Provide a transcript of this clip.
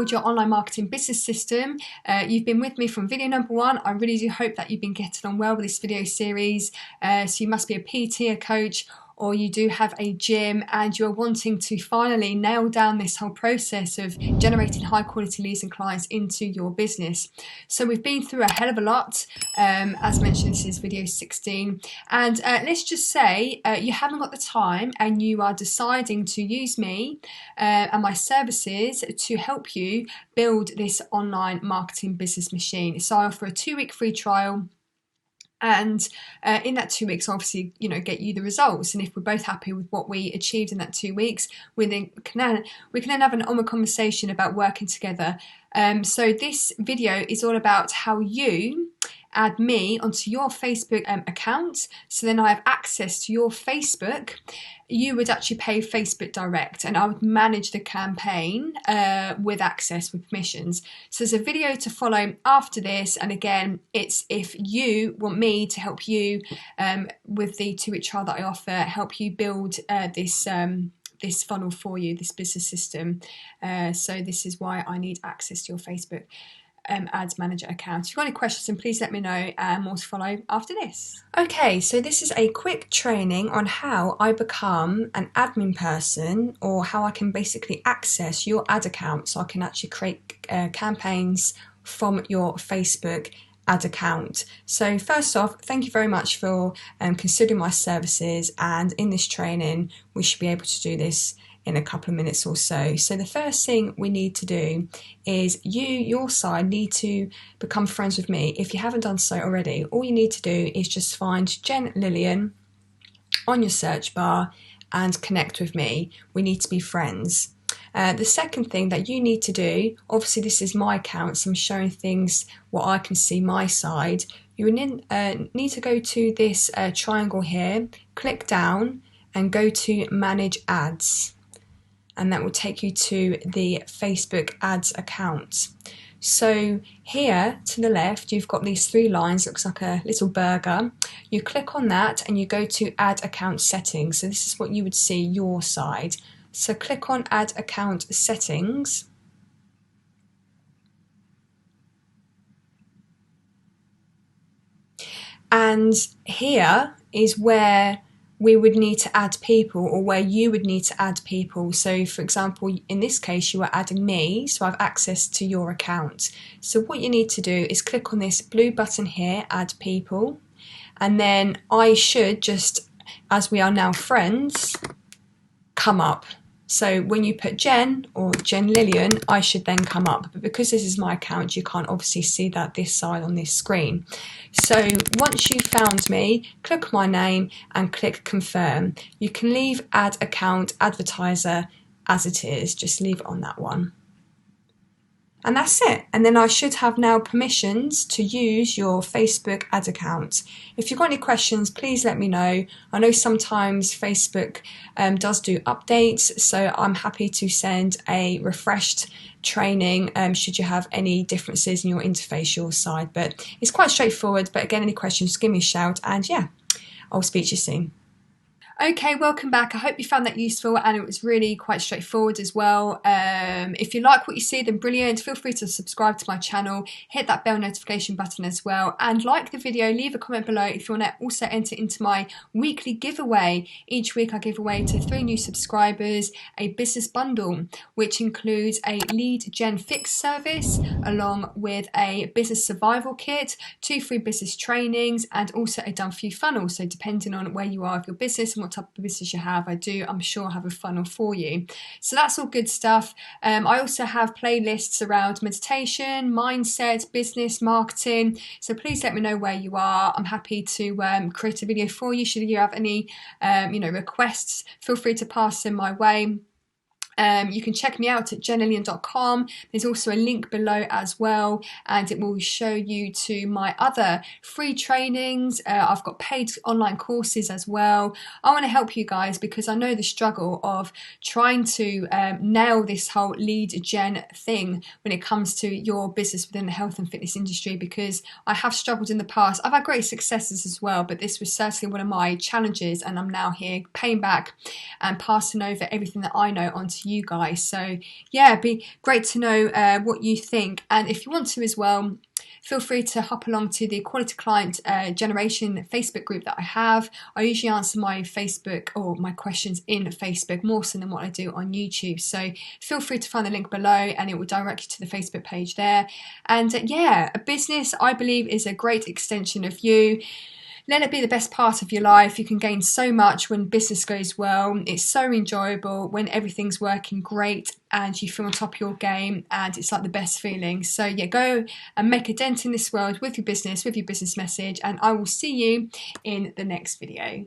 build your online marketing business system. You've been with me from video number 1. I really do hope that you've been getting on well with this video series. So you must be a PT, a coach, or you do have a gym and you're wanting to finally nail down this whole process of generating high quality leads and clients into your business. So we've been through a hell of a lot. As mentioned, this is video 16, and let's just say you haven't got the time and you are deciding to use me and my services to help you build this online marketing business machine. So I offer a 2-week free trial. And in that 2 weeks, obviously, get you the results. And if we're both happy with what we achieved in that 2 weeks, we can then have an onward conversation about working together. So this video is all about how you add me onto your Facebook account. So then I have access to your Facebook. You would actually pay Facebook direct and I would manage the campaign with access, with permissions. So there's a video to follow after this, and again, it's if you want me to help you with the 2-week trial that I offer, help you build this funnel for you, this business system. So this is why I need access to your Facebook Ads Manager account. If you've got any questions, then please let me know, and more to follow after this. Okay, so this is a quick training on how I become an admin person, or how I can basically access your ad account so I can actually create campaigns from your Facebook ad account. So first off, thank you very much for considering my services, and in this training we should be able to do this in a couple of minutes or so. So the first thing we need to do is your side need to become friends with me. If you haven't done so already, all you need to do is just find Lillian on your search bar and connect with me. We need to be friends. The second thing that you need to do, obviously this is my account, so I'm showing things what I can see my side. You need to go to this triangle here, click down and go to manage ads, and that will take you to the Facebook ads account. So here to the left you've got these 3 lines, looks like a little burger. You click on that and you go to add account settings. So this is what you would see your side. So click on add account settings. And here is where we would need to add people, or where you would need to add people. So for example, in this case you are adding me, so I have access to your account. So what you need to do is click on this blue button here, add people, and then I should just, as we are now friends, come up. So when you put Jen or Jen Lillian, I should then come up. But because this is my account, you can't obviously see that this side on this screen. So once you've found me, click my name and click confirm. You can leave add account advertiser as it is, just leave it on that one. And that's it. And then I should have now permissions to use your Facebook ad account. If you've got any questions, please let me know. I know sometimes Facebook does do updates, so I'm happy to send a refreshed training should you have any differences in your interface, your side. But it's quite straightforward. But again, any questions, give me a shout, and yeah, I'll speak to you soon. Okay, welcome back. I hope you found that useful, and it was really quite straightforward as well. If you like what you see, then brilliant. Feel free to subscribe to my channel, hit that bell notification button as well, and like the video, leave a comment below if you want to also enter into my weekly giveaway. Each week I give away to 3 new subscribers a business bundle, which includes a lead gen fix service along with a business survival kit, 2 free business trainings, and also a done for you funnel. So depending on where you are with your business and what type of business you have, I'm sure have a funnel for you. So that's all good stuff. I also have playlists around meditation, mindset, business, marketing. So please let me know where you are. I'm happy to create a video for you. Should you have any requests, feel free to pass them my way. You can check me out at jenlillian.com. There's also a link below as well, and it will show you to my other free trainings. I've got paid online courses as well. I want to help you guys because I know the struggle of trying to nail this whole lead gen thing when it comes to your business within the health and fitness industry, because I have struggled in the past. I've had great successes as well, but this was certainly one of my challenges, and I'm now here paying back and passing over everything that I know onto to you guys. So yeah, it'd be great to know what you think. And if you want to as well, feel free to hop along to the Quality Client Generation Facebook group that I have. I usually answer my Facebook or my questions in Facebook more so than what I do on YouTube. So feel free to find the link below and it will direct you to the Facebook page there. And yeah, a business, I believe, is a great extension of you. Let it be the best part of your life. You can gain so much when business goes well. It's so enjoyable when everything's working great and you feel on top of your game, and it's like the best feeling. So yeah, go and make a dent in this world with your business message, and I will see you in the next video.